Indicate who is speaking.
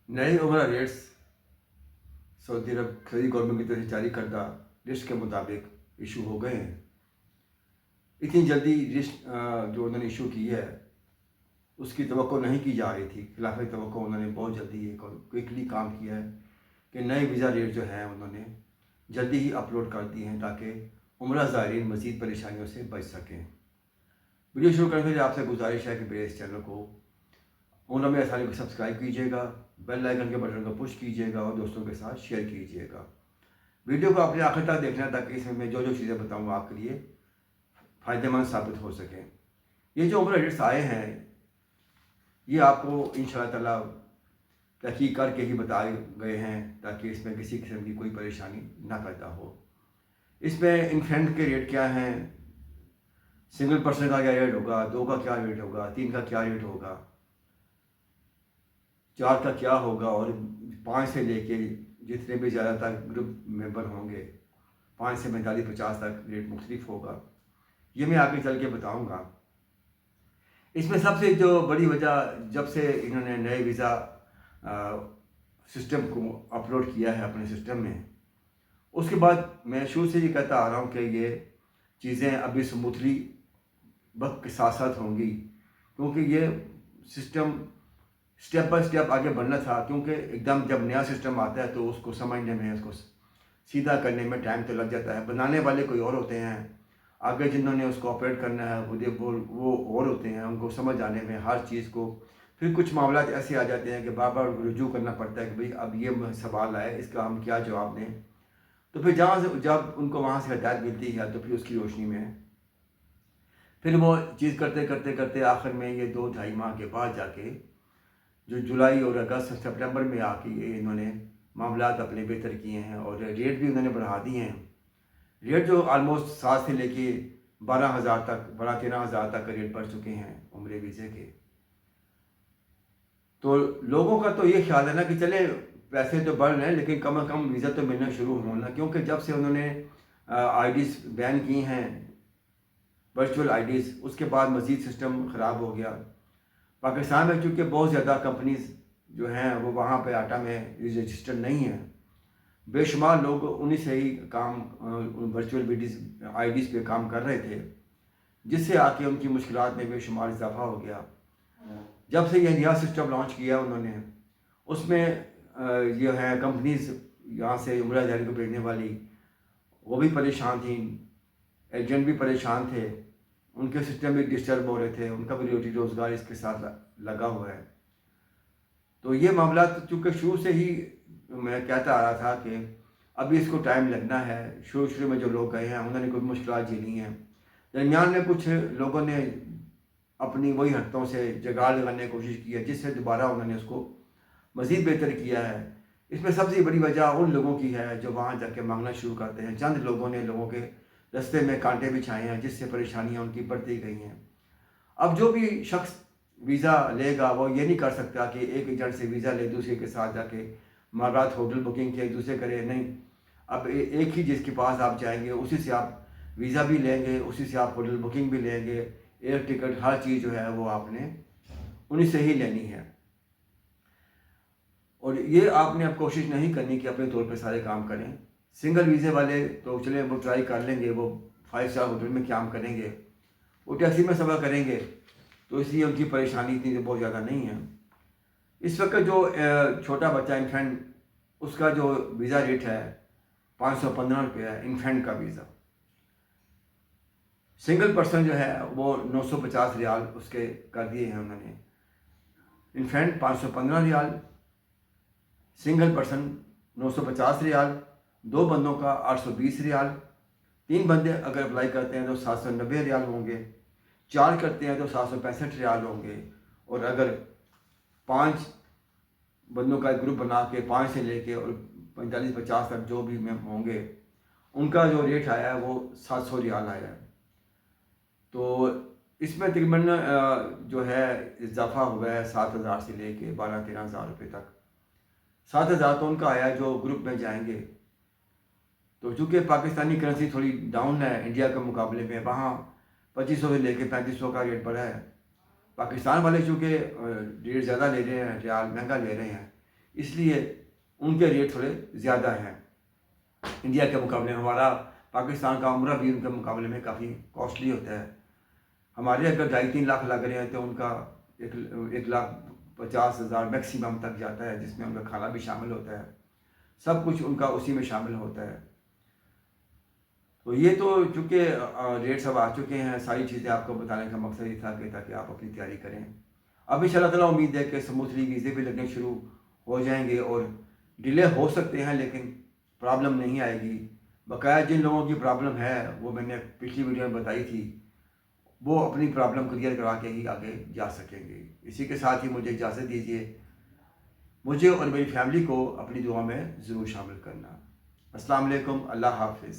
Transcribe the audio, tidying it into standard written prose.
Speaker 1: नए उम्रा rates Saudi government की तरफ से जारी करदा लिस्ट के मुताबिक इशू हो गए हैं। इतनी जल्दी लिस्ट जो उन्होंने इशू की है उसकी तवक्को नहीं की जा रही थी। खिलाफ तवक्को उन्होंने बहुत जल्दी ये क्विकली काम किया है कि नए वीज़ा रेट जो हैं उन्होंने जल्दी ही अपलोड कर दिए हैं ताकि उम्रा ज़ायरीन मज़ीद परेशानियों से बच सकें। वीडियो शुरू करने के लिए आपसे गुजारिश है कि मेरे इस चैनल को उम्र में आसानी को सब्सक्राइब कीजिएगा, बेल आइकन के बटन को पुश कीजिएगा और दोस्तों के साथ शेयर कीजिएगा। वीडियो को अपने आखिर तक देखना ताकि इसमें मैं जो चीज़ें बताऊँगा आपके लिए फ़ायदेमंद साबित हो सकें। ये जो उम्र रेट्स आए हैं ये आपको इंशाअल्लाह ताला तहकीक करके ही बताए गए हैं ताकि इसमें किसी किस्म की कोई परेशानी ना पैदा हो। इसमें इन्फेंट के रेट क्या हैं, सिंगल पर्सन का क्या रेट होगा, 2 का क्या रेट होगा, 3 का क्या रेट होगा, 4 का क्या होगा और 5 से लेके जितने भी ज़्यादातर ग्रुप मेंबर होंगे 5 से 45-50 तक रेट मुख्तलिफ होगा, ये मैं आगे चल के बताऊँगा। इसमें सबसे जो बड़ी वजह जब से इन्होंने नए वीज़ा सिस्टम को अपलोड किया है अपने सिस्टम में, उसके बाद मैं शुरू से ये कहता आ रहा हूँ कि ये चीज़ें अभी स्मूथली वक्त के साथ साथ होंगी क्योंकि ये सिस्टम स्टेप बाय स्टेप आगे बढ़ना था। क्योंकि एकदम जब नया सिस्टम आता है तो उसको समझने में, उसको सीधा करने में टाइम तो लग जाता है। बनाने वाले कोई और होते हैं, आगे जिन्होंने उसको ऑपरेट करना है वो और होते हैं, उनको समझ आने में हर चीज़ को। फिर कुछ मामला ऐसे आ जाते हैं कि बार बार रुजू करना पड़ता है कि भाई अब ये सवाल आए, इसका हम क्या जवाब दें। तो फिर जहाँ से जब उनको वहाँ से हिदायत मिलती है तो फिर उसकी रोशनी में फिर वो चीज़ करते करते करते आखिर में ये 2-2.5 माह के बाद जाके जो जुलाई और अगस्त सितंबर में आके ये इन्होंने मामलात अपने बेहतर किए हैं और रेट भी उन्होंने बढ़ा दिए हैं। रेट जो आलमोस्ट 7 से लेके 12,000 तक 12-13,000 तक रेट बढ़ चुके हैं उम्रे वीज़े के। तो लोगों का तो ये ख्याल है ना कि चले पैसे तो बढ़ रहे हैं लेकिन कम से कम वीज़ा तो मिलना शुरू होना, क्योंकि जब से उन्होंने आईडीज़ बैन की हैं, वर्चुअल आईडीज़, उसके बाद मज़ीद सिस्टम ख़राब हो गया। पाकिस्तान में चूँकि बहुत ज़्यादा कंपनीज़ जो हैं वो वहाँ पे आटा में रजिस्टर्ड नहीं है, बेशुमार लोग उन्हीं से ही काम वर्चुअल आईडीज़ पे काम कर रहे थे, जिससे आके उनकी मुश्किलात में बेशुमार इजाफा हो गया। जब से यह नया सिस्टम लॉन्च किया उन्होंने, उसमें जो है कंपनीज़ यहाँ से उम्रा जारी को भेजने वाली वो भी परेशान थी, एजेंट भी परेशान थे, उनके सिस्टम भी डिस्टर्ब हो रहे थे, उनका भी रोटी रोज़गार इसके साथ लगा हुआ है। तो ये मामला चूँकि शुरू से ही मैं कहता आ रहा था कि अभी इसको टाइम लगना है। शुरू में जो लोग गए हैं उन्होंने कोई मुश्किलात झेली हैं, दरमियान में कुछ लोगों ने अपनी वही हरकतों से जुगाड़ लगाने की कोशिश की है जिससे दोबारा उन्होंने उसको मज़ीद बेहतर किया है। इसमें सबसे बड़ी वजह उन लोगों की है जो वहाँ जाके मांगना शुरू करते हैं। चंद लोगों ने लोगों के रास्ते में कांटे बिछाए हैं जिससे परेशानियाँ उनकी बढ़ती गई हैं। अब जो भी शख्स वीज़ा लेगा वो ये नहीं कर सकता कि एक एजेंट से वीज़ा ले दूसरे के साथ जाके मारात होटल बुकिंग के एक दूसरे करे, नहीं। अब एक ही जिसके पास आप जाएंगे उसी से आप वीज़ा भी लेंगे, उसी से आप होटल बुकिंग भी लेंगे, एयर टिकट, हर चीज़ जो है वो आपने उन्हीं से ही लेनी है। और ये आपने अब कोशिश नहीं करनी कि अपने तौर पे सारे काम करें। सिंगल वीज़े वाले तो चले वो ट्राई कर लेंगे, वो 5 स्टार होटल में काम करेंगे, वो टैक्सी में सफ़र करेंगे, तो इसलिए उनकी परेशानी इतनी तो बहुत ज़्यादा नहीं है। इस वक्त जो छोटा बच्चा इन्फेंट, उसका जो वीज़ा रेट है 515 रुपये है इन्फेंट का वीज़ा। सिंगल पर्सन जो है वो 950 रियाल उसके कर दिए हैं उन्होंने। Infant 515 riyal, single person 950 riyal, 2 बंदों का 820 रियाल, 3 बंदे अगर अप्लाई करते हैं तो 790 रियाल होंगे, 4 करते हैं तो 765 रियाल होंगे, और अगर 5 बंदों का एक ग्रुप बना के 5 से लेके और 45-50 तक जो भी में होंगे उनका जो रेट आया है वो 700 रियाल आया है। तो इसमें तकरीबन जो है इजाफा हुआ है 7,000 से लेके 12-13,000 रुपये तक। 7,000 तो उनका आया जो ग्रुप में जाएंगे। तो चूँकि पाकिस्तानी करेंसी थोड़ी डाउन है इंडिया के मुकाबले में, वहाँ 2500 से लेके 3500 का रेट बढ़ा है। पाकिस्तान वाले चूँकि रेट ज़्यादा ले रहे हैं, रियाल महंगा ले रहे हैं, اس لیے ان کے ریٹ تھوڑے زیادہ ہیں انڈیا کے مقابلے میں. ہمارا پاکستان کا عمرہ بھی ان کے مقابلے میں کافی کاسٹلی ہوتا ہے. ہمارے اگر 2.5-3 لاکھ لگ رہے ہیں تو ان کا 1,50,000 میکسیمم تک جاتا ہے، جس میں ان کا کھانا بھی شامل ہوتا ہے، سب کچھ ان کا اسی میں شامل ہوتا ہے. تو یہ تو چونکہ ریٹ سب آ چکے ہیں، ساری چیزیں آپ کو بتانے کا مقصد یہ تھا کہ تاکہ آپ اپنی تیاری کریں. اب ان شاء اللہ تعالیٰ امید ہے کہ سموتھلی ویزے بھی لگنے شروع ہو جائیں گے، اور ڈیلے ہو سکتے ہیں لیکن پرابلم نہیں آئے گی. بقایا جن لوگوں کی پرابلم ہے وہ میں نے پچھلی ویڈیو میں بتائی تھی، وہ اپنی پرابلم کلیئر کرا کے ہی آگے جا سکیں گے. اسی کے ساتھ ہی مجھے اجازت دیجیے، مجھے اور میری فیملی کو اپنی دعا میں ضرور شامل کرنا. السلام علیکم، اللہ حافظ.